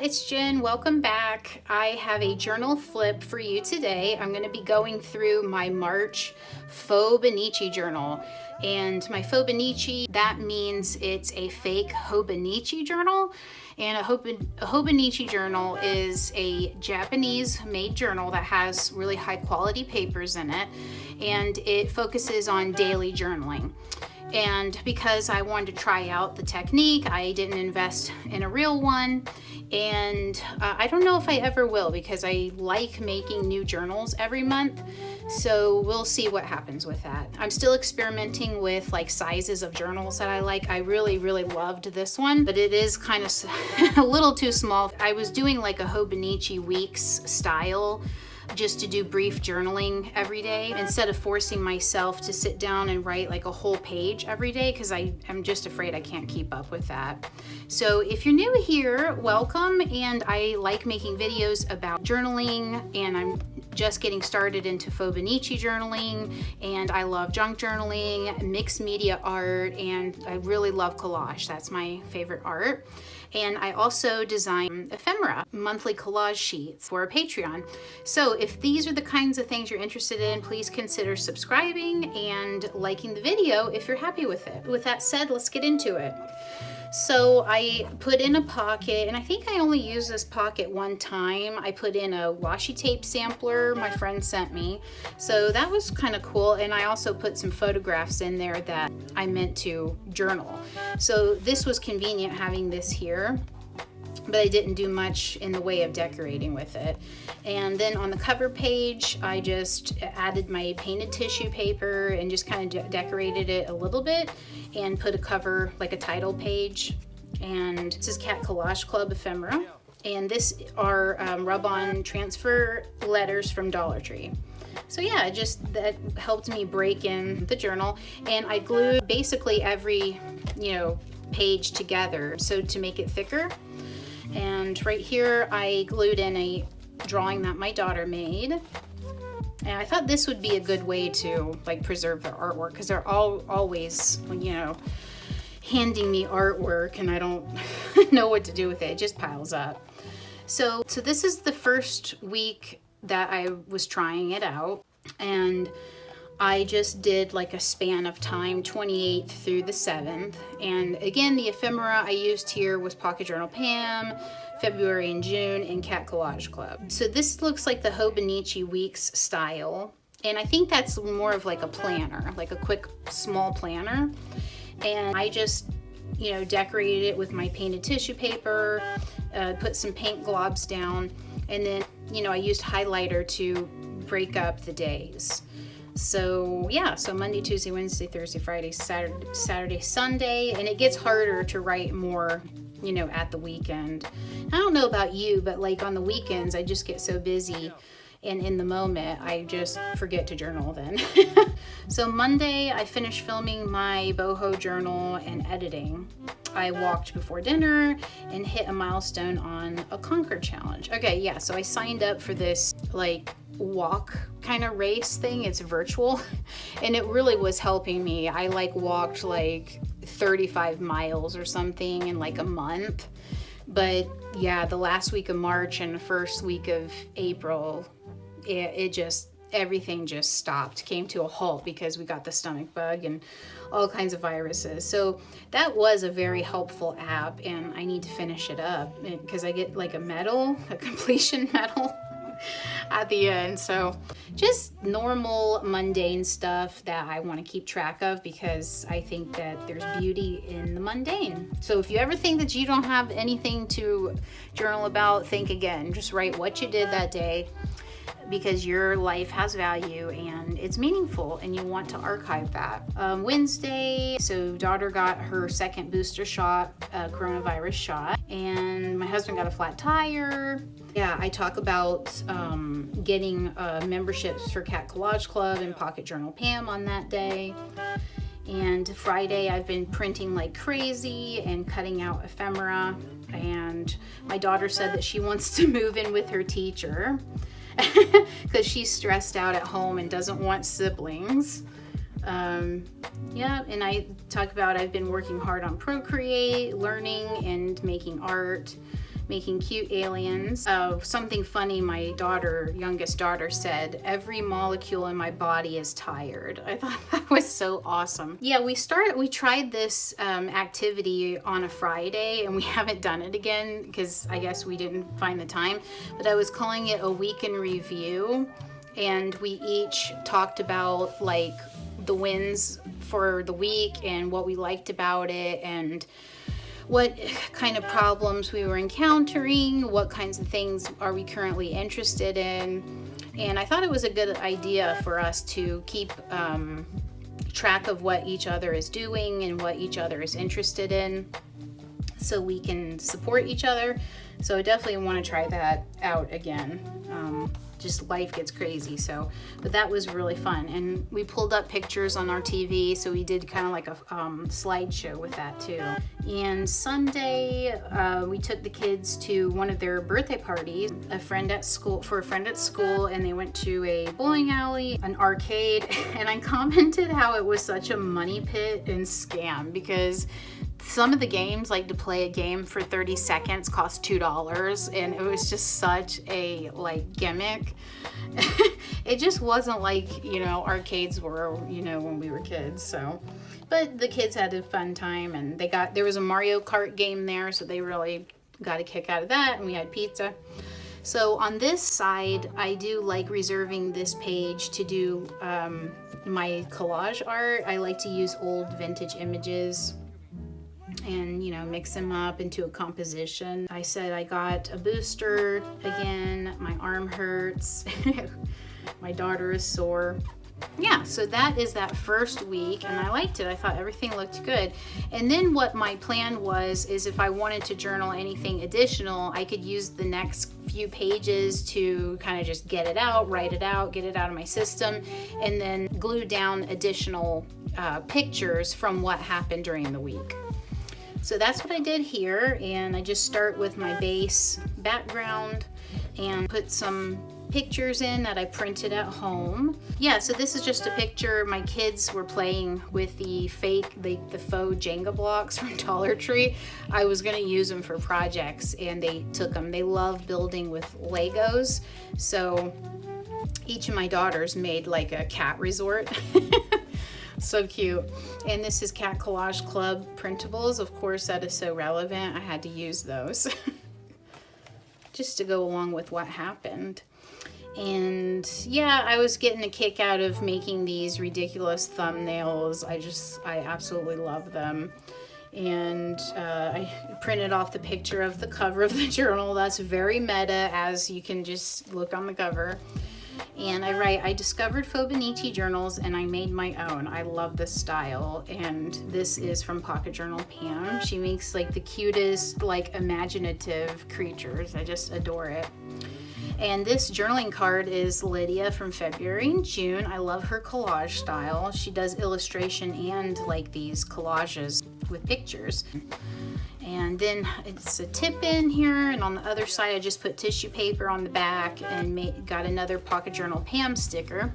it's Jen. Welcome back. I have a journal flip for you today. I'm going to be going through my March Fauxbonichi journal. And my Fauxbonichi, that means it's a fake Hobonichi journal. And a Hobonichi journal is a Japanese-made journal that has really high-quality papers in it, and it focuses on daily journaling. And because I wanted to try out the technique, I didn't invest in a real one, and I don't know if I ever will, because I like making new journals every month, so we'll see what happens with that. I'm still experimenting with like sizes of journals that I like. I really loved this one, but it is kind of a little too small. I was doing like a Hobonichi weeks style, just to do brief journaling every day instead of forcing myself to sit down and write like a whole page every day, because I'm just afraid I can't keep up with that. So if you're new here, welcome. And I like making videos about journaling, and I'm just getting started into Fauxbonichi journaling, and I love junk journaling, mixed media art, and I really love collage. That's my favorite art. And I also design ephemera, monthly collage sheets for a Patreon. So if these are the kinds of things you're interested in, please consider subscribing and liking the video if you're happy with it. With that said, let's get into it. So I put in a pocket, and I think I only used this pocket one time. I put in a washi tape sampler my friend sent me. So that was kind of cool. And I also put some photographs in there that I meant to journal. So this was convenient having this here, but I didn't do much in the way of decorating with it. And then on the cover page, I just added my painted tissue paper and just kind of decorated it a little bit and put a cover, like a title page. And this is Cat Collage Club ephemera. And this are rub-on transfer letters from Dollar Tree. So yeah, that helped me break in the journal. And I glued basically every, page together, so to make it thicker. And right here, I glued in a drawing that my daughter made. And I thought this would be a good way to like preserve their artwork, because they're always, handing me artwork, and I don't know what to do with it. It just piles up. So this is the first week that I was trying it out, and I just did like a span of time, 28th through the 7th. And again, the ephemera I used here was Pocket Journal Pam, February and June, and Cat Collage Club. So this looks like the Hobonichi weeks style. And I think that's more of like a planner, like a quick small planner. And I just, decorated it with my painted tissue paper, put some paint globs down, and then, I used highlighter to break up the days. So yeah, so Monday, Tuesday, Wednesday, Thursday, Friday, Saturday, Sunday, and it gets harder to write more, at the weekend. I don't know about you, but like on the weekends, I just get so busy, and in the moment, I just forget to journal then. So Monday, I finished filming my boho journal and editing. I walked before dinner and hit a milestone on a Conquer challenge. Okay, yeah, so I signed up for this like walk kind of race thing. It's virtual, and it really was helping me. I like walked like 35 miles or something in like a month. But yeah, the last week of March and the first week of April, everything just stopped, came to a halt, because we got the stomach bug and all kinds of viruses. So that was a very helpful app, and I need to finish it up because I get like a completion medal at the end. So just normal mundane stuff that I want to keep track of, because I think that there's beauty in the mundane. So if you ever think that you don't have anything to journal about, think again. Just write what you did that day, because your life has value and it's meaningful, and you want to archive that. Wednesday, so daughter got her second booster shot, coronavirus shot, and my husband got a flat tire. Yeah, I talk about getting memberships for Cat Collage Club and Pocket Journal Pam on that day. And Friday, I've been printing like crazy and cutting out ephemera. And my daughter said that she wants to move in with her teacher because she's stressed out at home and doesn't want siblings. Yeah, and I talk about I've been working hard on Procreate, learning and making art, making cute aliens. Something funny my youngest daughter said, every molecule in my body is tired. I thought that was so awesome. Yeah, we tried this activity on a Friday, and we haven't done it again because I guess we didn't find the time, but I was calling it a week in review, and we each talked about like the wins for the week and what we liked about it, and what kind of problems we were encountering, what kinds of things are we currently interested in. And I thought it was a good idea for us to keep track of what each other is doing and what each other is interested in, so we can support each other. So I definitely want to try that out again. Just life gets crazy, but that was really fun. And we pulled up pictures on our TV, so we did kind of like a slideshow with that too. And Sunday, we took the kids to one of their birthday parties, for a friend at school, and they went to a bowling alley, an arcade, and I commented how it was such a money pit and scam, because some of the games, like to play a game for 30 seconds cost $2, and it was just such a like gimmick. It just wasn't like, arcades were, when we were kids. So, but the kids had a fun time, and there was a Mario Kart game there, so they really got a kick out of that, and we had pizza. So on this side, I do like reserving this page to do my collage art. I like to use old vintage images and mix them up into a composition. I said I got a booster again. My arm hurts. My daughter is sore. Yeah, so that is that first week, and I liked it. I thought everything looked good. And then what my plan was is if I wanted to journal anything additional, I could use the next few pages to kind of just get it out, write it out, get it out of my system, and then glue down additional pictures from what happened during the week. So that's what I did here, and I just start with my base background and put some pictures in that I printed at home. Yeah, so this is just a picture. My kids were playing with the faux Jenga blocks from Dollar Tree. I was gonna use them for projects, and they took them. They love building with Legos, so each of my daughters made like a cat resort. So cute. And this is Cat Collage Club printables. Of course, that is so relevant. I had to use those just to go along with what happened. And yeah, I was getting a kick out of making these ridiculous thumbnails. I absolutely love them. And I printed off the picture of the cover of the journal. That's very meta, as you can just look on the cover. And I write, I discovered Fauxbonichi journals and I made my own. I love this style. And this is from Pocket Journal Pam. She makes like the cutest, like imaginative creatures. I just adore it. And this journaling card is Lydia from February and June. I love her collage style. She does illustration and like these collages with pictures. And then it's a tip in here, and on the other side I just put tissue paper on the back and got another Pocket Journal Pam sticker.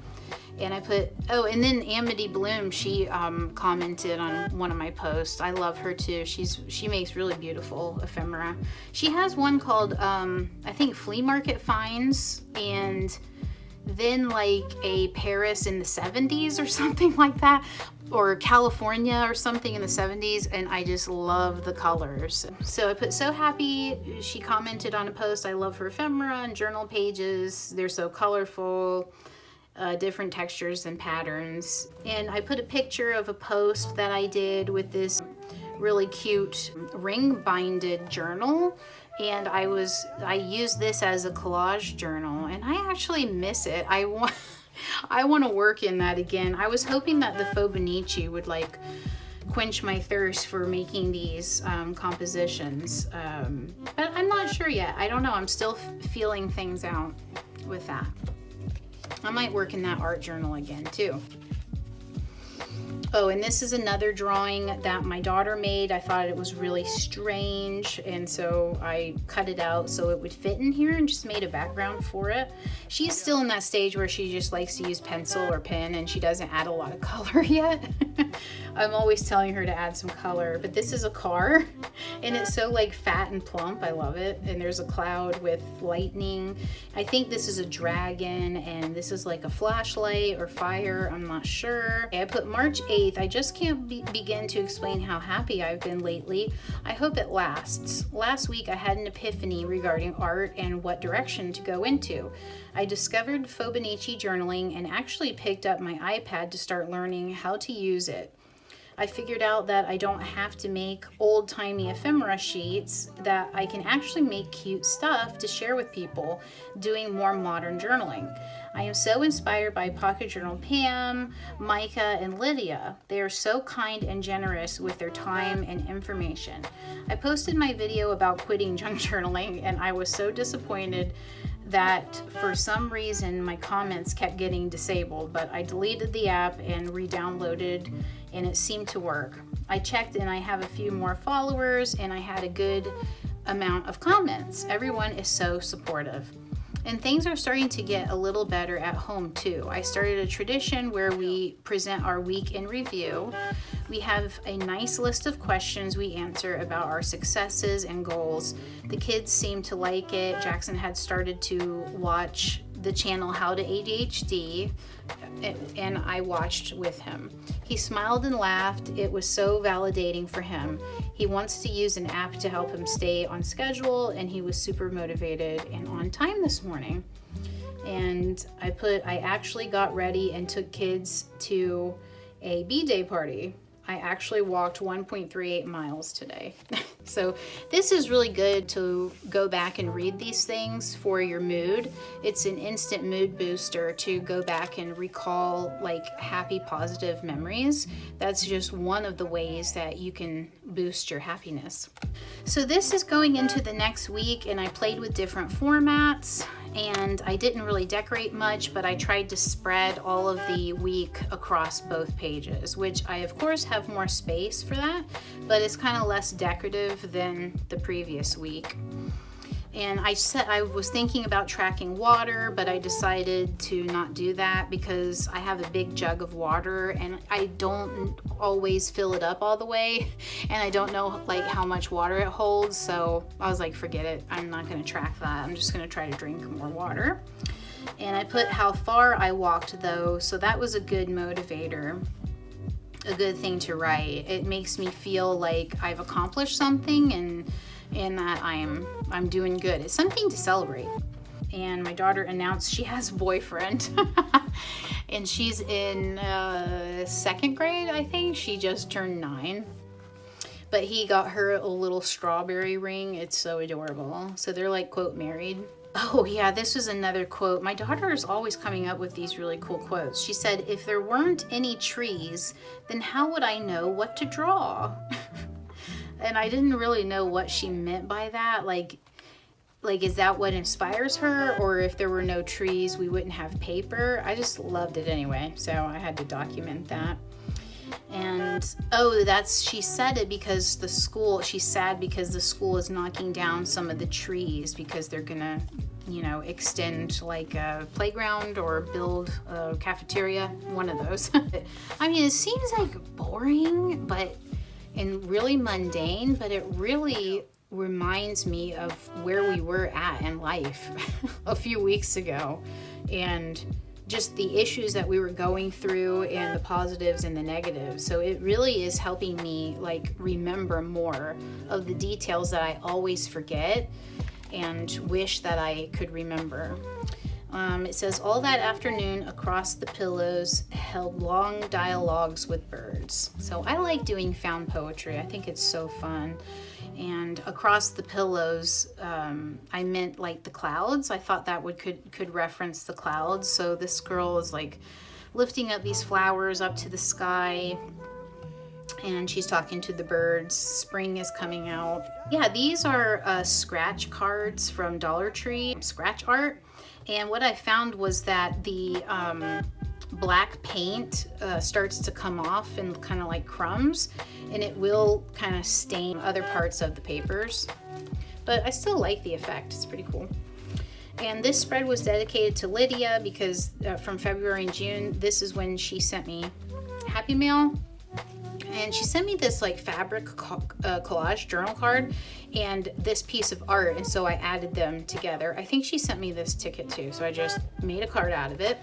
And I put, and then Amity Bloom, she commented on one of my posts. I love her too. She makes really beautiful ephemera. She has one called, I think Flea Market Finds, and then like a Paris in the 70s or something like that, or California or something in the 70s, and I just love the colors. So I put so happy. She commented on a post, I love her ephemera and journal pages. They're so colorful, different textures and patterns. And I put a picture of a post that I did with this really cute ring binded journal, and I used this as a collage journal, and I actually miss it. I want to work in that again. I was hoping that the Fauxbonichi would like quench my thirst for making these compositions, but I'm not sure yet. I don't know. I'm still feeling things out with that. I might work in that art journal again too. Oh, and this is another drawing that my daughter made. I thought it was really strange, and so I cut it out so it would fit in here and just made a background for it. She's still in that stage where she just likes to use pencil or pen, and she doesn't add a lot of color yet. I'm always telling her to add some color, but this is a car, and it's so like fat and plump. I love it. And there's a cloud with lightning. I think this is a dragon, and this is like a flashlight or fire. I'm not sure. I put March 8th. I just can't begin to explain how happy I've been lately. I hope it lasts. Last week I had an epiphany regarding art and what direction to go into. I discovered Fauxbonichi journaling and actually picked up my iPad to start learning how to use it. I figured out that I don't have to make old-timey ephemera sheets, that I can actually make cute stuff to share with people doing more modern journaling. I am so inspired by Pocket Journal Pam, Micah, and Lydia. They are so kind and generous with their time and information. I posted my video about quitting junk journaling, and I was so disappointed that for some reason my comments kept getting disabled, but I deleted the app and re-downloaded, and it seemed to work. I checked and I have a few more followers, and I had a good amount of comments. Everyone is so supportive. And things are starting to get a little better at home too. I started a tradition where we present our week in review. We have a nice list of questions we answer about our successes and goals. The kids seem to like it. Jackson had started to watch the channel How to ADHD, and I watched with him. He smiled and laughed. It was so validating for him. He wants to use an app to help him stay on schedule, and he was super motivated and on time this morning. And I actually got ready and took kids to a B-Day party. I actually walked 1.38 miles today. So this is really good to go back and read these things for your mood. It's an instant mood booster to go back and recall like happy, positive memories. That's just one of the ways that you can boost your happiness. So this is going into the next week, and I played with different formats, and I didn't really decorate much, but I tried to spread all of the week across both pages, which I of course have more space for that, but it's kind of less decorative than the previous week. And I was thinking about tracking water, but I decided to not do that because I have a big jug of water and I don't always fill it up all the way, and I don't know like how much water it holds, so I was like, forget it, I'm not going to track that. I'm just going to try to drink more water. And I put how far I walked though, so that was a good motivator, a good thing to write. It makes me feel like I've accomplished something and that I'm doing good. It's something to celebrate. And my daughter announced she has a boyfriend and she's in second grade, I think. She just turned 9. But he got her a little strawberry ring. It's so adorable. So they're like, quote, married. Oh yeah, this was another quote. My daughter is always coming up with these really cool quotes. She said, if there weren't any trees, then how would I know what to draw? And I didn't really know what she meant by that. Like, is that what inspires her? Or if there were no trees, we wouldn't have paper? I just loved it anyway, so I had to document that. And she said it because she's sad because the school is knocking down some of the trees because they're gonna, extend like a playground or build a cafeteria, one of those. I mean, it seems like boring, and really mundane, but it really reminds me of where we were at in life a few weeks ago, and just the issues that we were going through and the positives and the negatives. So it really is helping me like remember more of the details that I always forget and wish that I could remember. It says, all that afternoon across the pillows held long dialogues with birds. So I like doing found poetry. I think it's so fun. And across the pillows, I meant like the clouds. I thought that could reference the clouds. So this girl is like lifting up these flowers up to the sky, and she's talking to the birds. Spring is coming out. Yeah, these are scratch cards from Dollar Tree, scratch art. And what I found was that the black paint starts to come off and kind of like crumbs, and it will kind of stain other parts of the papers. But I still like the effect. It's pretty cool. And this spread was dedicated to Lydia because from February and June, this is when she sent me Happy Mail. And she sent me this like fabric collage journal card and this piece of art. And so I added them together. I think she sent me this ticket too. So I just made a card out of it.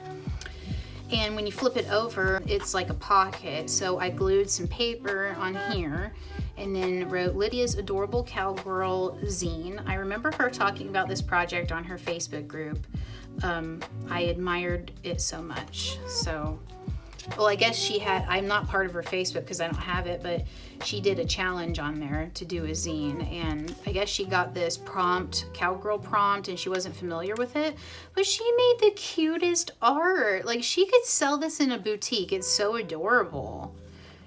And when you flip it over, it's like a pocket. So I glued some paper on here and then wrote Lydia's Adorable Cowgirl Zine. I remember her talking about this project on her Facebook group. I admired it so much. So, well, I guess she had, I'm not part of her Facebook because I don't have it, but she did a challenge on there to do a zine. And I guess she got this prompt, cowgirl prompt, and she wasn't familiar with it, but she made the cutest art. Like, she could sell this in a boutique. It's so adorable.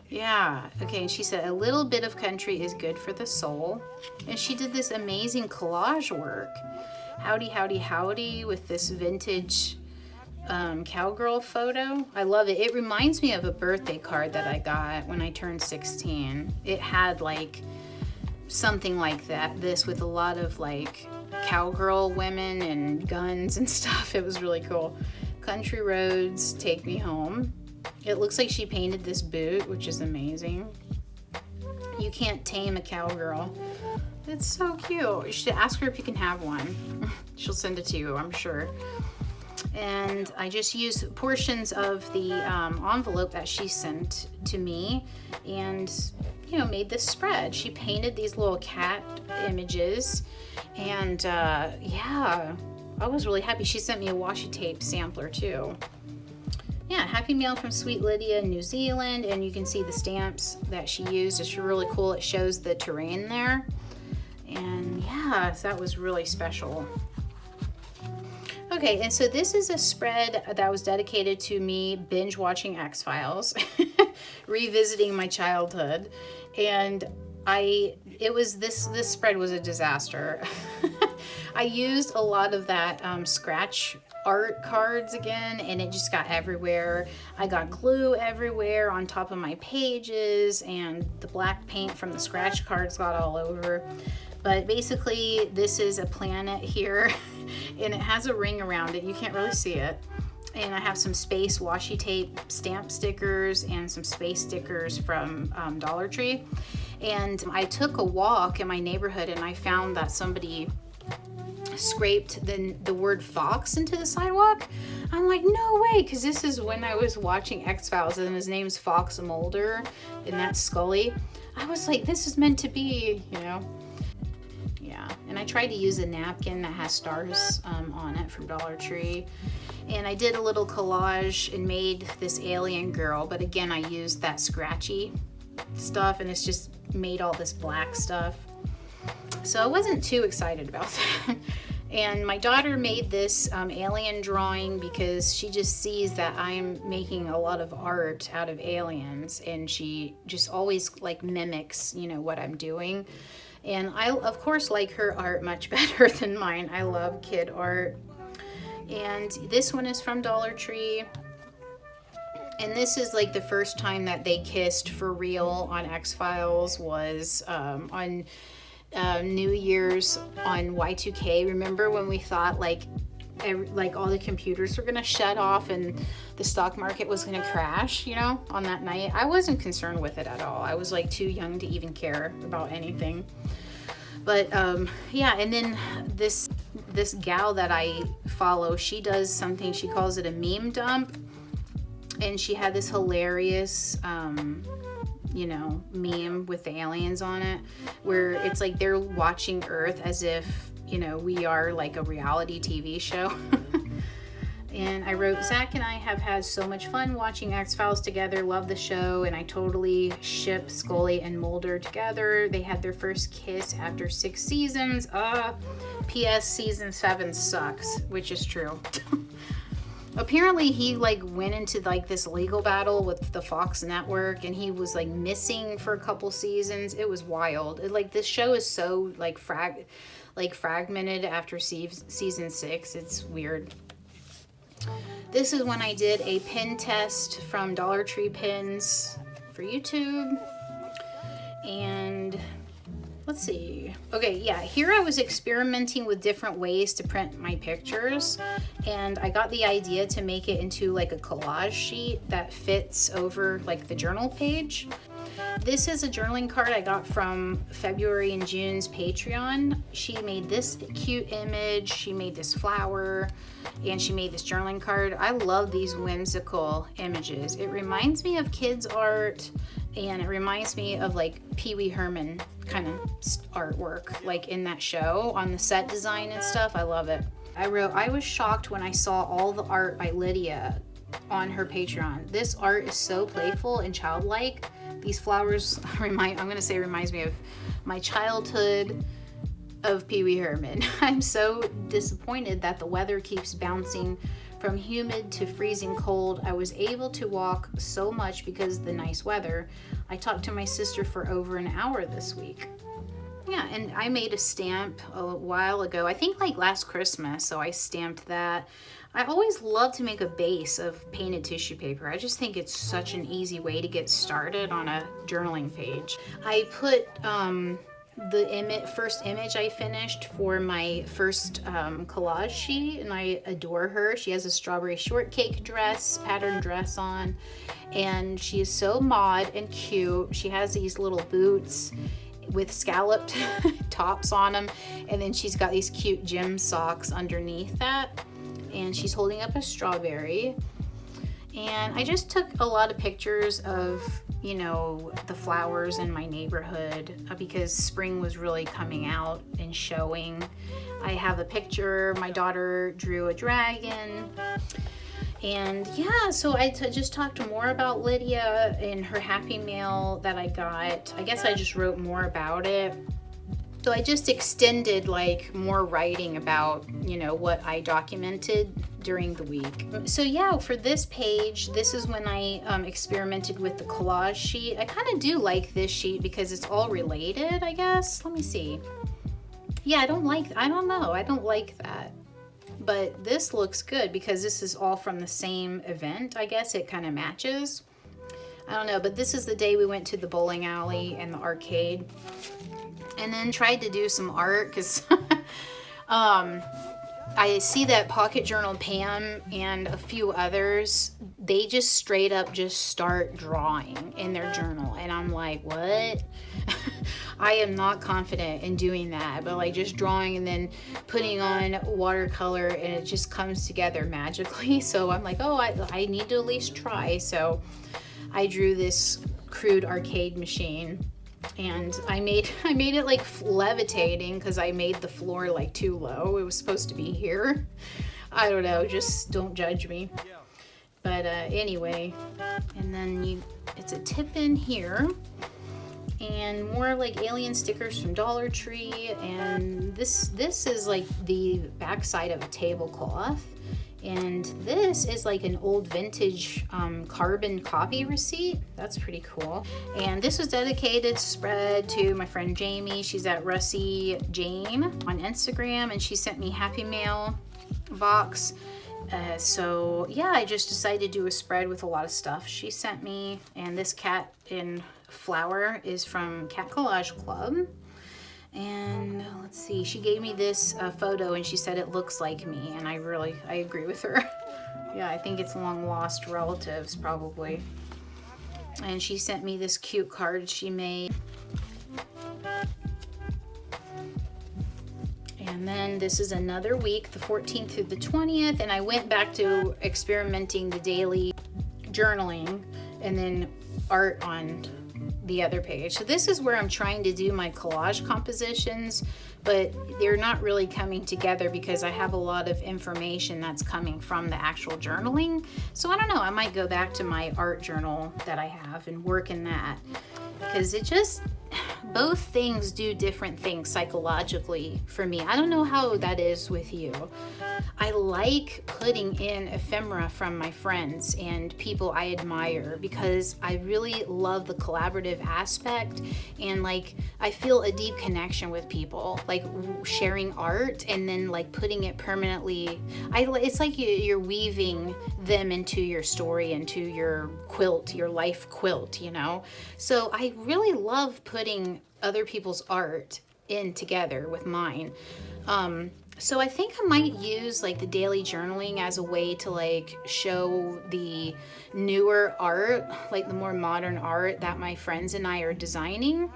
Yeah. Okay. And she said, a little bit of country is good for the soul. And she did this amazing collage work. Howdy, howdy, howdy, with this vintage cowgirl photo. I love it. It reminds me of a birthday card that I got when I turned 16. It had like something like that, this with a lot of like cowgirl women and guns and stuff. It was really cool. Country roads take me home. It looks like she painted this boot, which is amazing. You can't tame a cowgirl. It's so cute. You should ask her if you can have one. She'll send it to you, I'm sure. And I just used portions of the envelope that she sent to me and, you know, made this spread. She painted these little cat images and yeah, I was really happy. She sent me a washi tape sampler too. Yeah, Happy Mail from Sweet Lydia in New Zealand, and you can see the stamps that she used. It's really cool. It shows the terrain there. And yeah, that was really special. Okay, and so this is a spread that was dedicated to me binge watching X-Files, revisiting my childhood, and this spread was a disaster. I used a lot of that scratch art cards again, and it just got everywhere. I got glue everywhere on top of my pages, and the black paint from the scratch cards got all over. But basically, this is a planet here, and it has a ring around it. You can't really see it. And I have some space washi tape stamp stickers and some space stickers from Dollar Tree. And I took a walk in my neighborhood, and I found that somebody scraped the word fox into the sidewalk. I'm like, no way, because this is when I was watching X-Files, and his name's Fox Mulder, and that's Scully. I was like, this is meant to be, you know. Yeah, and I tried to use a napkin that has stars on it from Dollar Tree. And I did a little collage and made this alien girl, but again, I used that scratchy stuff, and it's just made all this black stuff. So I wasn't too excited about that. And my daughter made this alien drawing because she just sees that I'm making a lot of art out of aliens, and she just always like mimics, you know, what I'm doing. And I, of course, like her art much better than mine. I love kid art. And this one is from Dollar Tree. And this is like the first time that they kissed for real on X-Files was on New Year's on Y2K. Remember when we thought like all the computers were gonna shut off and the stock market was gonna crash, you know, on that night? I wasn't concerned with it at all. I was like too young to even care about anything. But yeah, and then this gal that I follow, she does something, she calls it a meme dump, and she had this hilarious you know, meme with the aliens on it, where it's like they're watching Earth as if, you know, we are like a reality TV show. And I wrote, Zach and I have had so much fun watching X-Files together, love the show, and I totally ship Scully and Mulder together. They had their first kiss after 6 seasons. P.S. season 7 sucks, which is true. Apparently he like went into like this legal battle with the Fox network, and he was like missing for a couple seasons. It was wild. Like this show is so like fragmented after season 6. It's weird. This is when I did a pin test from Dollar Tree Pins for YouTube. And let's see. Okay, yeah, here I was experimenting with different ways to print my pictures, and I got the idea to make it into like a collage sheet that fits over like the journal page. This is a journaling card I got from February and June's Patreon. She made this cute image, she made this flower, and she made this journaling card. I love these whimsical images. It reminds me of kids' art, and it reminds me of like Pee Wee Herman kind of artwork, like in that show on the set design and stuff. I love it. I wrote, I was shocked when I saw all the art by Lydia on her Patreon. This art is so playful and childlike. These flowers reminds me of my childhood of Pee Wee Herman. I'm so disappointed that the weather keeps bouncing from humid to freezing cold. I was able to walk so much because of the nice weather. I talked to my sister for over an hour this week. Yeah, and I made a stamp a while ago, I think like last Christmas, so I stamped that. I always love to make a base of painted tissue paper. I just think it's such an easy way to get started on a journaling page. I put the first image I finished for my first collage sheet, and I adore her. She has a strawberry shortcake dress, patterned dress on, and she is so mod and cute. She has these little boots with scalloped tops on them, and then she's got these cute gym socks underneath that, and she's holding up a strawberry. And I just took a lot of pictures of, you know, the flowers in my neighborhood because spring was really coming out and showing. I have a picture, my daughter drew a dragon. And yeah, so I just talked more about Lydia and her Happy Mail that I got. I guess I just wrote more about it. So I just extended like more writing about, you know, what I documented during the week. So yeah, for this page, this is when I experimented with the collage sheet. I kind of do like this sheet because it's all related, I guess. Let me see. Yeah, I don't like that. But this looks good because this is all from the same event. I guess it kind of matches. I don't know, but this is the day we went to the bowling alley and the arcade. And then tried to do some art because I see that Pocket Journal Pam and a few others, they just straight up just start drawing in their journal. And I'm like, what? I am not confident in doing that, but like just drawing and then putting on watercolor and it just comes together magically. So I'm like, oh, I need to at least try. So I drew this crude arcade machine. And I made it like levitating because I made the floor like too low. It was supposed to be here. I don't know, just don't judge me. But anyway, and then it's a tip in here and more like alien stickers from Dollar Tree. And this is like the backside of a tablecloth. And this is like an old vintage carbon copy receipt. That's pretty cool. And this was dedicated spread to my friend Jamie. She's at Russie Jane on Instagram, and she sent me Happy Mail box. So yeah, I just decided to do a spread with a lot of stuff she sent me. And this cat in flower is from Cat Collage Club. And let's see, she gave me this photo and she said it looks like me, and I agree with her. Yeah, I think it's long lost relatives probably. And she sent me this cute card she made. And then this is another week, the 14th through the 20th, and I went back to experimenting the daily journaling and then art on the other page. So this is where I'm trying to do my collage compositions, but they're not really coming together because I have a lot of information that's coming from the actual journaling. So I don't know, I might go back to my art journal that I have and work in that, because both things do different things psychologically for me. I don't know how that is with you. I like putting in ephemera from my friends and people I admire because I really love the collaborative aspect, and like I feel a deep connection with people, like sharing art and then like putting it permanently. It's like you're weaving them into your story, into your quilt, your life quilt, you know? So I really love putting other people's art in together with mine. So I think I might use like the daily journaling as a way to like show the newer art, like the more modern art that my friends and I are designing,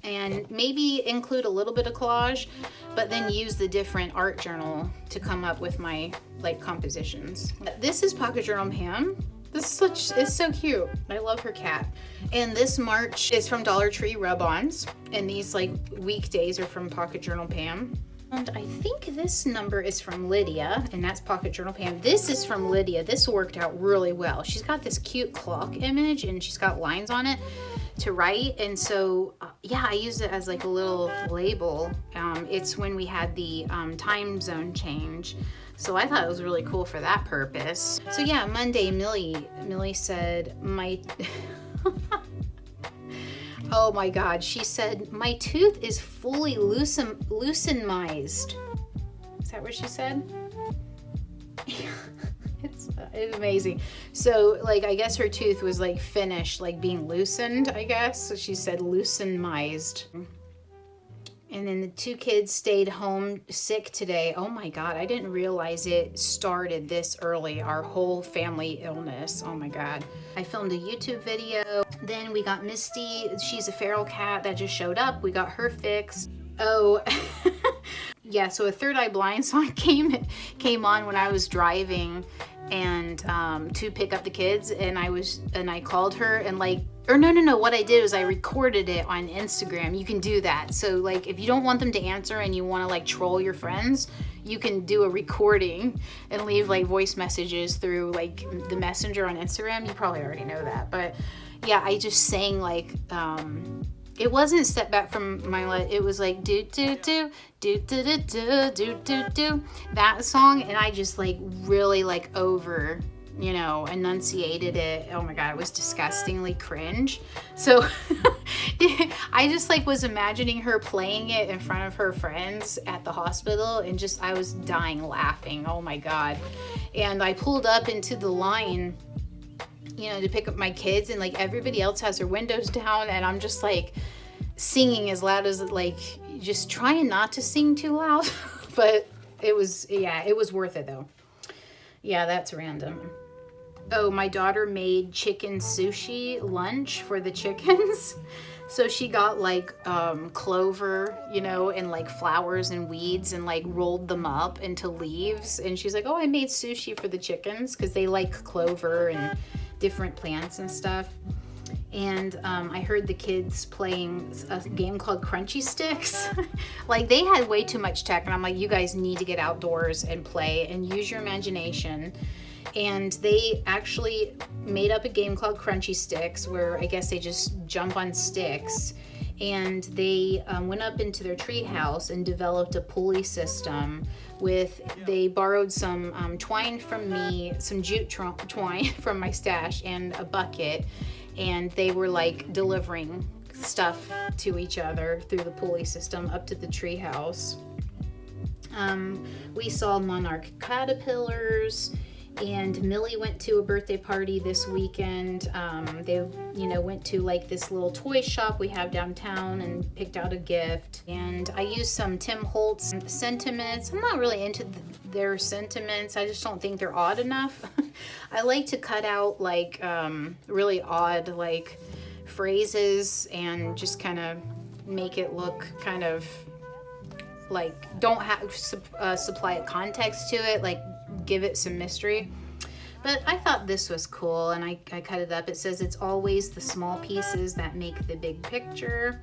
and maybe include a little bit of collage, but then use the different art journal to come up with my like compositions. This is Pocket Journal Pam. It's so cute. I love her cat. And this March is from Dollar Tree rub-ons, and these like weekdays are from Pocket Journal Pam. And I think this number is from Lydia, and that's Pocket Journal Pam. This is from Lydia. This worked out really well. She's got this cute clock image, and she's got lines on it to write. And so, yeah, I used it as like a little label. It's when we had the time zone change. So I thought it was really cool for that purpose. So yeah, Monday, Millie said, oh my God, she said, my tooth is fully loosenmized. Is that what she said? It's amazing. So like, I guess her tooth was like finished, like being loosened, I guess. So she said loosenmized. And then the two kids stayed home sick today. Oh my God, I didn't realize it started this early, our whole family illness. Oh my God. I filmed a YouTube video. Then we got Misty. She's a feral cat that just showed up. We got her fixed. Oh, yeah, so a Third Eye Blind song came on when I was driving and to pick up the kids, and I called her and like, or no, what I did was I recorded it on Instagram. You can do that. So like if you don't want them to answer and you want to like troll your friends, you can do a recording and leave like voice messages through like the messenger on Instagram. You probably already know that, but yeah, I just sang like it wasn't Step Back from My Life. It was like do do do do do do do do do do, that song, and I just like really like enunciated it. Oh my God, it was disgustingly cringe. So I just like was imagining her playing it in front of her friends at the hospital, and just I was dying laughing. Oh my God. And I pulled up into the line, to pick up my kids, and like everybody else has their windows down, and I'm just like singing as loud as like just trying not to sing too loud. But it was worth it though. Yeah, that's random. Oh, my daughter made chicken sushi lunch for the chickens. So she got like clover, and like flowers and weeds, and like rolled them up into leaves. And she's like, oh, I made sushi for the chickens because they like clover and different plants and stuff. And I heard the kids playing a game called Crunchy Sticks. Like they had way too much tech, and I'm like, you guys need to get outdoors and play and use your imagination. And they actually made up a game called Crunchy Sticks, where I guess they just jump on sticks. And they went up into their tree house and developed a pulley system they borrowed some twine from me, some jute twine from my stash, and a bucket. And they were like delivering stuff to each other through the pulley system up to the tree house. We saw monarch caterpillars. And Millie went to a birthday party this weekend. They, went to like this little toy shop we have downtown and picked out a gift. And I used some Tim Holtz sentiments. I'm not really into their sentiments. I just don't think they're odd enough. I like to cut out like really odd like phrases and just kind of make it look kind of like don't have supply a context to it, like give it some mystery. But I thought this was cool, and I cut it up. It says it's always the small pieces that make the big picture.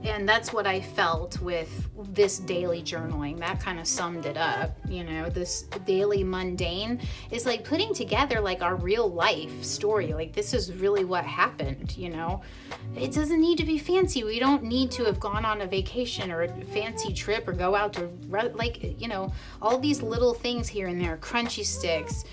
And that's what I felt with this daily journaling. That kind of summed it up. You know, this daily mundane is like putting together like our real life story. Like, this is really what happened, you know. It doesn't need to be fancy. We don't need to have gone on a vacation or a fancy trip or go out to, like, you know, all these little things here and there, crunchy sticks,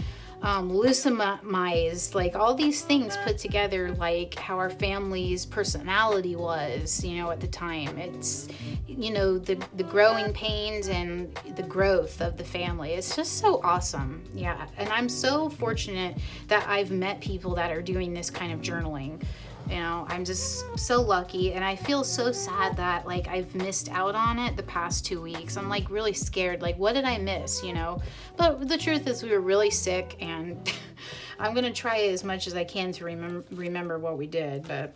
lucamized, like all these things put together, like how our family's personality was, you know, at the time. It's, you know, the growing pains and the growth of the family. It's just so awesome. Yeah. And I'm so fortunate that I've met people that are doing this kind of journaling. You know, I'm just so lucky, and I feel so sad that like I've missed out on it the past 2 weeks. I'm like really scared, like what did I miss, you know? But the truth is we were really sick, and I'm gonna try as much as I can to remember what we did. But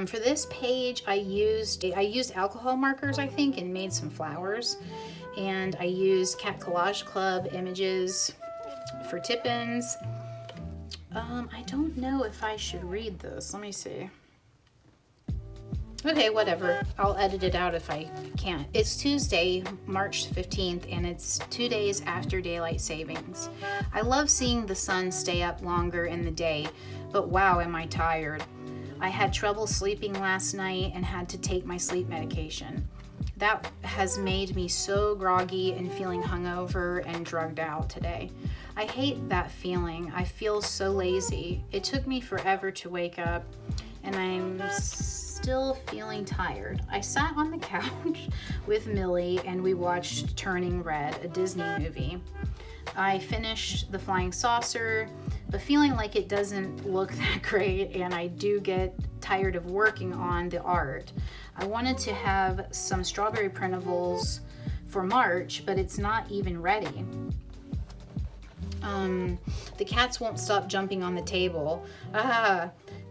for this page I used alcohol markers, I think, and made some flowers, and I used Cat Collage Club images for tip-ins. I don't know if I should read this. Let me see. Okay, whatever. I'll edit it out if I can't. It's Tuesday, March 15th, and it's 2 days after daylight savings. I love seeing the sun stay up longer in the day, but wow, am I tired. I had trouble sleeping last night and had to take my sleep medication. That has made me so groggy and feeling hungover and drugged out today. I hate that feeling. I feel so lazy. It took me forever to wake up, and I'm still feeling tired. I sat on the couch with Millie and we watched Turning Red, a Disney movie. I finished The Flying Saucer, but feeling like it doesn't look that great, and I do get tired of working on the art. I wanted to have some strawberry printables for March, but it's not even ready. The cats won't stop jumping on the table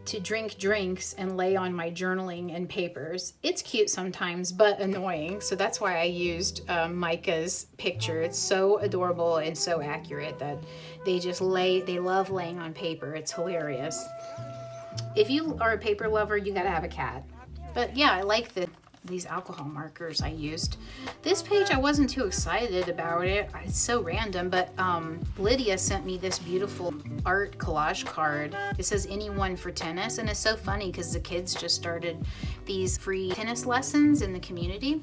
to drink drinks and lay on my journaling and papers. It's cute sometimes, but annoying. So that's why I used Micah's picture. It's so adorable and so accurate that they love laying on paper. It's hilarious. If you are a paper lover, you gotta have a cat. But yeah, I like these alcohol markers I used. This page, I wasn't too excited about it. It's so random, but Lydia sent me this beautiful art collage card. It says anyone for tennis, and it's so funny because the kids just started these free tennis lessons in the community.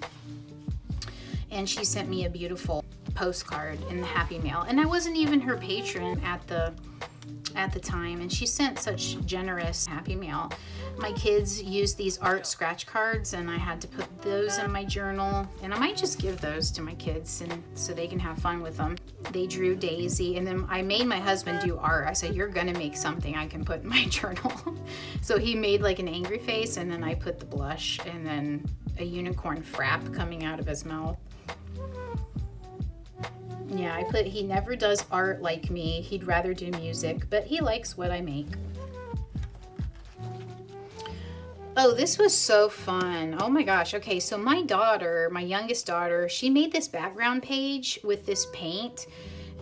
And she sent me a beautiful postcard in the Happy Mail. And I wasn't even her patron at the time, and she sent such generous Happy Mail. My kids used these art scratch cards, and I had to put those in my journal, and I might just give those to my kids and so they can have fun with them. They drew Daisy, and then I made my husband do art. I said, you're gonna make something I can put in my journal. So he made like an angry face, and then I put the blush, and then a unicorn frap coming out of his mouth. Yeah, I put, he never does art like me. He'd rather do music, but he likes what I make. Oh, this was so fun. Oh my gosh. Okay, so my daughter, my youngest daughter, she made this background page with this paint.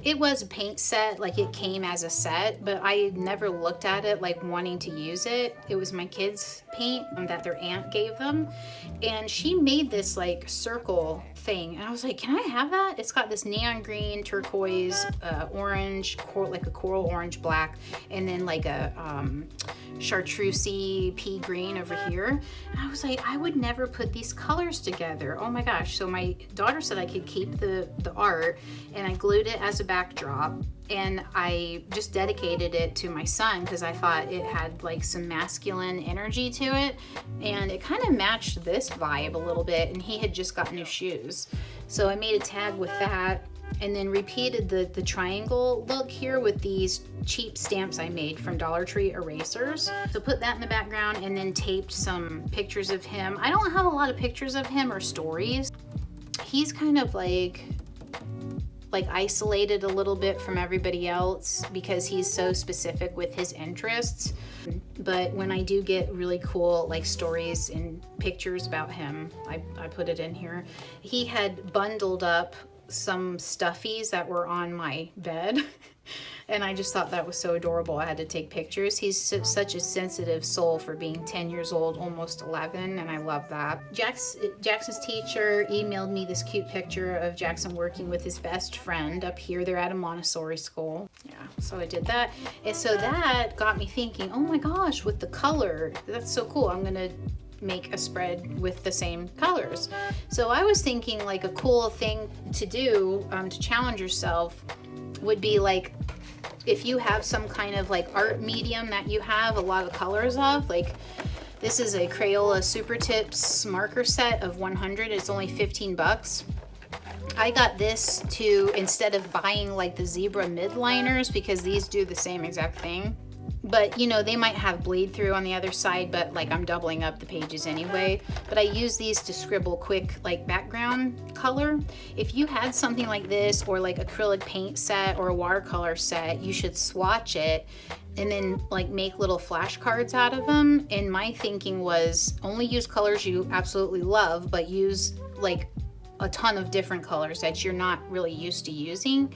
It was a paint set, like it came as a set, but I never looked at it like wanting to use it. It was my kids' paint that their aunt gave them. And she made this like circle thing. And I was like, can I have that? It's got this neon green, turquoise, orange, like a coral orange, black, and then like a chartreusey pea green over here. And I was like, I would never put these colors together. Oh my gosh. So my daughter said I could keep the art, and I glued it as a backdrop, and I just dedicated it to my son because I thought it had like some masculine energy to it, and it kind of matched this vibe a little bit, and he had just got new shoes. So I made a tag with that, and then repeated the triangle look here with these cheap stamps I made from Dollar Tree erasers. So put that in the background, and then taped some pictures of him. I don't have a lot of pictures of him or stories. He's kind of like isolated a little bit from everybody else because he's so specific with his interests. But when I do get really cool like stories and pictures about him, I put it in here. He had bundled up some stuffies that were on my bed. And I just thought that was so adorable. I had to take pictures. He's such a sensitive soul for being 10 years old, almost 11, and I love that. Jackson's teacher emailed me this cute picture of Jackson working with his best friend up here. They're at a Montessori school. Yeah, so I did that. And so that got me thinking, oh my gosh, with the color, that's so cool. I'm gonna make a spread with the same colors. So I was thinking like a cool thing to do to challenge yourself would be like, if you have some kind of like art medium that you have a lot of colors of, like this is a Crayola Super Tips marker set of 100. It's only 15 bucks. I got this to, instead of buying like the zebra midliners, because these do the same exact thing. But you know, they might have bleed through on the other side, but like I'm doubling up the pages anyway. But I use these to scribble quick like background color. If you had something like this, or like acrylic paint set or a watercolor set, you should swatch it and then like make little flashcards out of them. And my thinking was only use colors you absolutely love, but use like a ton of different colors that you're not really used to using.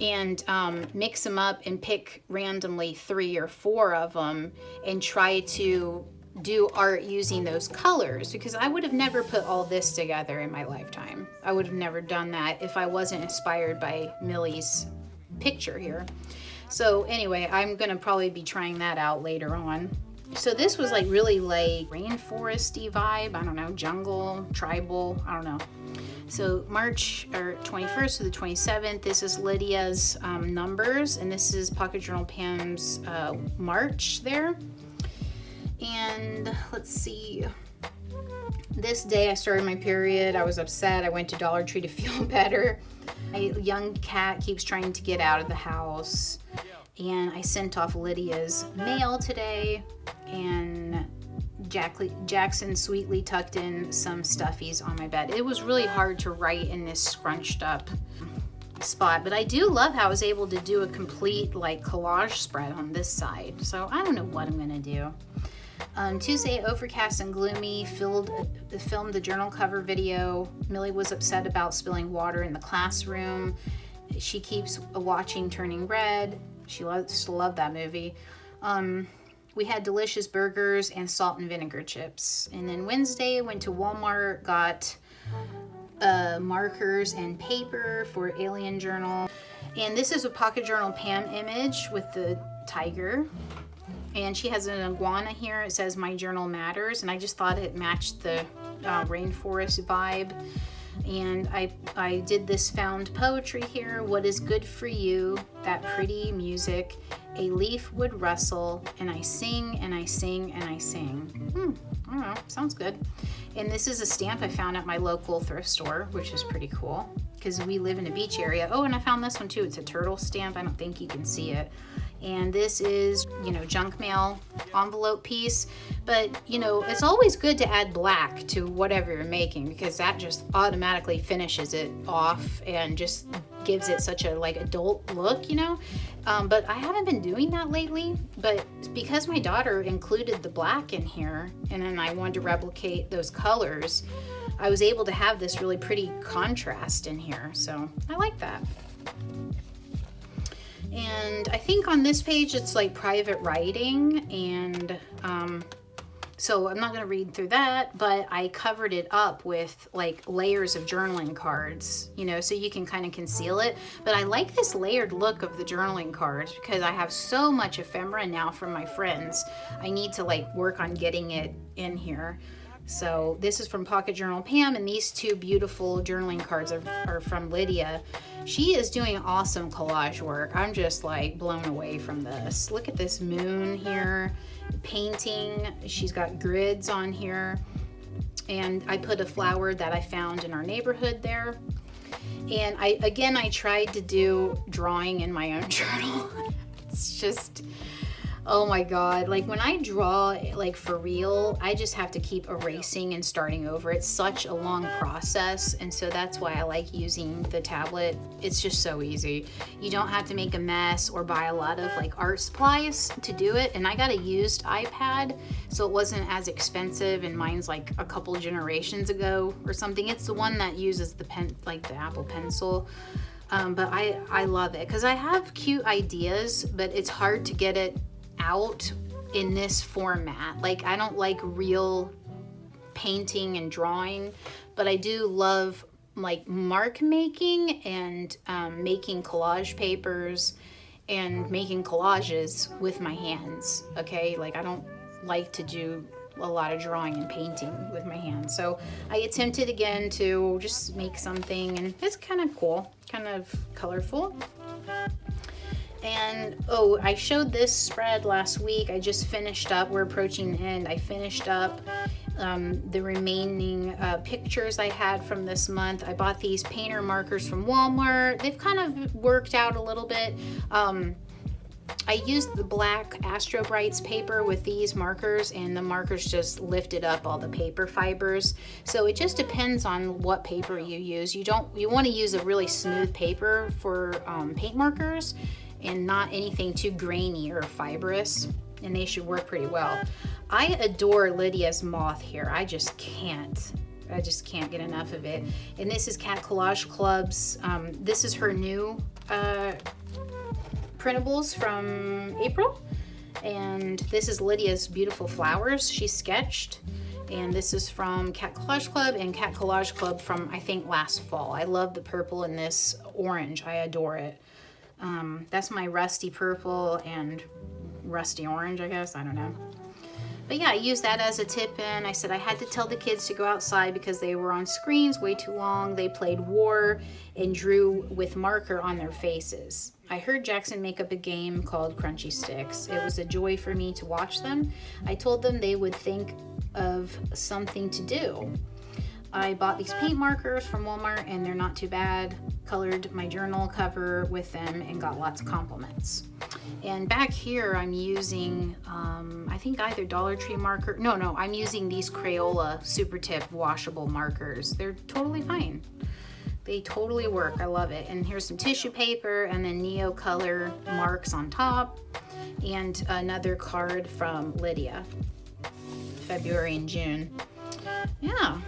And mix them up and pick randomly 3 or 4 of them and try to do art using those colors, because I would have never put all this together in my lifetime. I would have never done that if I wasn't inspired by Millie's picture here. So anyway, I'm gonna probably be trying that out later on. So this was like really like rainforesty vibe, I don't know, jungle, tribal, I don't know. So March 21st to the 27th, this is Lydia's numbers, and this is Pocket Journal Pam's March there. And let's see, this day I started my period. I was upset. I went to Dollar Tree to feel better. My young cat keeps trying to get out of the house, and I sent off Lydia's mail today, and Jackson sweetly tucked in some stuffies on my bed. It was really hard to write in this scrunched up spot, but I do love how I was able to do a complete like collage spread on this side. So I don't know what I'm gonna do. Tuesday, overcast and gloomy, filmed the journal cover video. Millie was upset about spilling water in the classroom. She keeps watching Turning Red. She loves to love that movie. We had delicious burgers and salt and vinegar chips. And then Wednesday, went to Walmart, got markers and paper for Alien Journal. And this is a Pocket Journal Pam image with the tiger. And she has an iguana here. It says, "My Journal Matters." And I just thought it matched the rainforest vibe. And I did this found poetry here. What is good for you? That pretty music. A leaf would rustle, and I sing and I sing and I sing. I don't know, sounds good. And this is a stamp I found at my local thrift store, which is pretty cool because we live in a beach area. Oh, and I found this one too. It's a turtle stamp. I don't think you can see it. And this is, you know, junk mail envelope piece. But, you know, it's always good to add black to whatever you're making, because that just automatically finishes it off and just gives it such a like adult look, you know. But I haven't been doing that lately, but because my daughter included the black in here, and then I wanted to replicate those colors, I was able to have this really pretty contrast in here. So I like that. And I think on this page it's like private writing, and so I'm not going to read through that, but I covered it up with like layers of journaling cards, you know, so you can kind of conceal it. But I like this layered look of the journaling cards because I have so much ephemera now from my friends. I need to like work on getting it in here. So this is from Pocket Journal Pam, and these two beautiful journaling cards are from Lydia. She is doing awesome collage work. I'm just like blown away from this. Look at this moon here, painting. She's got grids on here. And I put a flower that I found in our neighborhood there. And I tried to do drawing in my own journal. It's just, Oh my God. Like when I draw like for real, I just have to keep erasing and starting over. It's such a long process. And so that's why I like using the tablet. It's just so easy. You don't have to make a mess or buy a lot of like art supplies to do it. And I got a used iPad, so it wasn't as expensive, and mine's like a couple generations ago or something. It's the one that uses the pen, like the Apple Pencil. But I love it because I have cute ideas, but it's hard to get it out in this format. Like I don't like real painting and drawing, but I do love like mark making and making collage papers and making collages with my hands. Okay, like I don't like to do a lot of drawing and painting with my hands, so I attempted again to just make something, and it's kind of cool, kind of colorful. And oh, I showed this spread last week. I just finished up, we're approaching the end. I finished up the remaining pictures I had from this month. I bought these painter markers from Walmart. They've kind of worked out a little bit. I used the black Astro Brights paper with these markers, and the markers just lifted up all the paper fibers. So it just depends on what paper you use. You want to use a really smooth paper for paint markers, and not anything too grainy or fibrous, and they should work pretty well. I adore Lydia's moth here. I just can't get enough of it. And this is Cat Collage Club's, this is her new printables from April. And this is Lydia's beautiful flowers she sketched. And this is from Cat Collage Club, and Cat Collage Club from, I think, last fall. I love the purple in this orange. I adore it. That's my rusty purple and rusty orange, I guess. I don't know. But yeah, I used that as a tip in. I said I had to tell the kids to go outside because they were on screens way too long. They played war and drew with marker on their faces. I heard Jackson make up a game called Crunchy Sticks. It was a joy for me to watch them. I told them they would think of something to do. I bought these paint markers from Walmart, and they're not too bad. Colored my journal cover with them and got lots of compliments. And back here I'm using, I think either Dollar Tree marker. No, I'm using these Crayola Super Tip washable markers. They're totally fine. They totally work. I love it. And here's some tissue paper, and then Neo Color marks on top, and another card from Lydia, February and June. Yeah.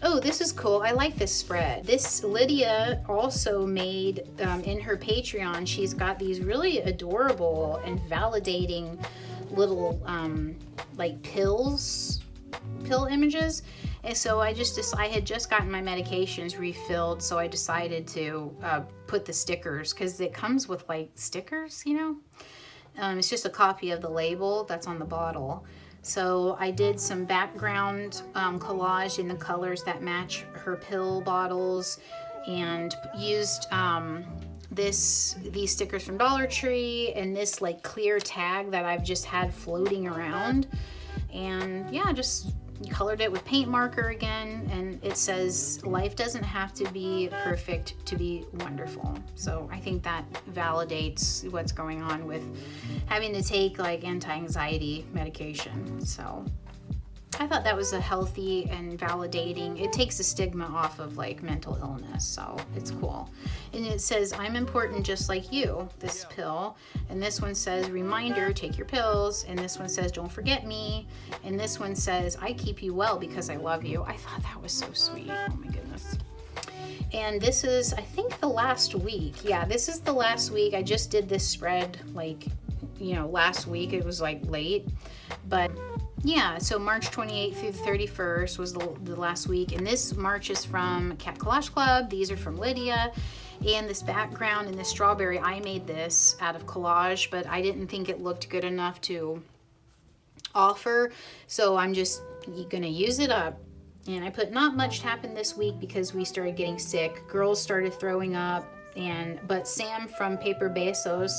Oh, this is cool. I like this spread. This Lydia also made in her Patreon. She's got these really adorable and validating little like pill images. And so I had just gotten my medications refilled, so I decided to put the stickers, because it comes with like stickers, you know. It's just a copy of the label that's on the bottle. So I did some background collage in the colors that match her pill bottles, and used these stickers from Dollar Tree, and this like clear tag that I've just had floating around. And yeah, just colored it with paint marker again, and it says life doesn't have to be perfect to be wonderful. So I think that validates what's going on with having to take like anti-anxiety medication. So I thought that was a healthy and validating. It takes the stigma off of like mental illness, so it's cool. And it says, I'm important just like you, this pill. And this one says, reminder, take your pills. And this one says, don't forget me. And this one says, I keep you well because I love you. I thought that was so sweet. Oh my goodness. And this is, I think, the last week. Yeah, this is the last week. I just did this spread like, last week. It was like late, but yeah, so March 28th through the 31st was the last week. And this March is from Cat Collage Club. These are from Lydia. And this background and this strawberry, I made this out of collage, but I didn't think it looked good enough to offer. So I'm just gonna use it up. And I put not much happened this week because we started getting sick. Girls started throwing up. But Sam from Paper Besos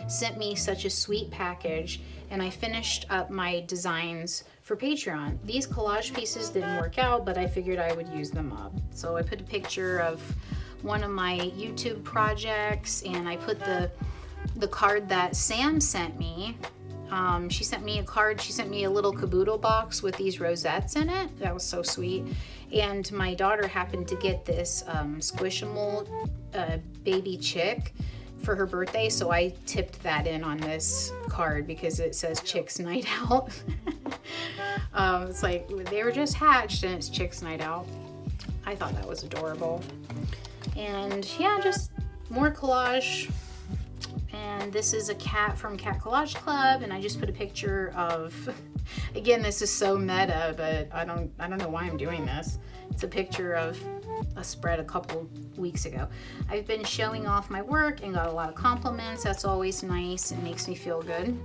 sent me such a sweet package, and I finished up my designs for Patreon. These collage pieces didn't work out, but I figured I would use them up. So I put a picture of one of my YouTube projects, and I put the the card that Sam sent me. She sent me a card. She sent me a little caboodle box with these rosettes in it. That was so sweet. And my daughter happened to get this Squishable baby chick for her birthday, so I tipped that in on this card because it says Chicks Night Out. It's like they were just hatched and it's Chicks Night Out. I thought that was adorable. And yeah, just more collage. And this is a cat from Cat Collage Club, and I just put a picture of, again, this is so meta, but I don't know why I'm doing this. It's a picture of a spread a couple weeks ago. I've been showing off my work and got a lot of compliments. That's always nice. It makes me feel good.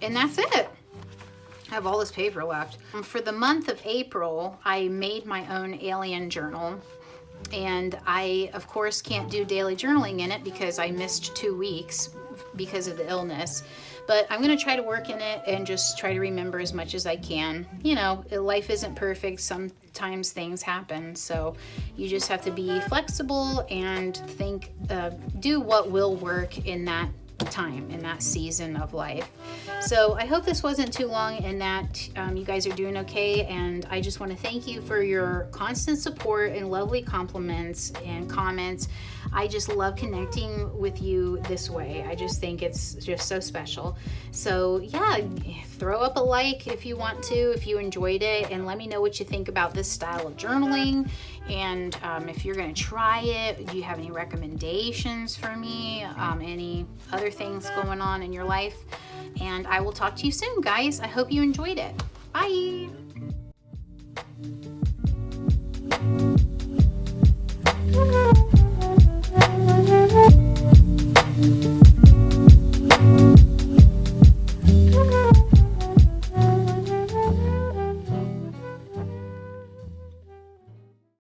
And that's it. I have all this paper left. For the month of April, I made my own alien journal. And I, of course, can't do daily journaling in it because I missed 2 weeks because of the illness. But I'm going to try to work in it and just try to remember as much as I can. You know, life isn't perfect. Sometimes things happen. So you just have to be flexible and think, do what will work in that time, in that season of life. So I hope this wasn't too long and that you guys are doing okay. And I just want to thank you for your constant support and lovely compliments and comments. I just love connecting with you this way. I just think it's just so special. So yeah, throw up a like if you want to, if you enjoyed it, and let me know what you think about this style of journaling. And if you're going to try it, do you have any recommendations for me? Any other things going on in your life? And I will talk to you soon, guys. I hope you enjoyed it. Bye.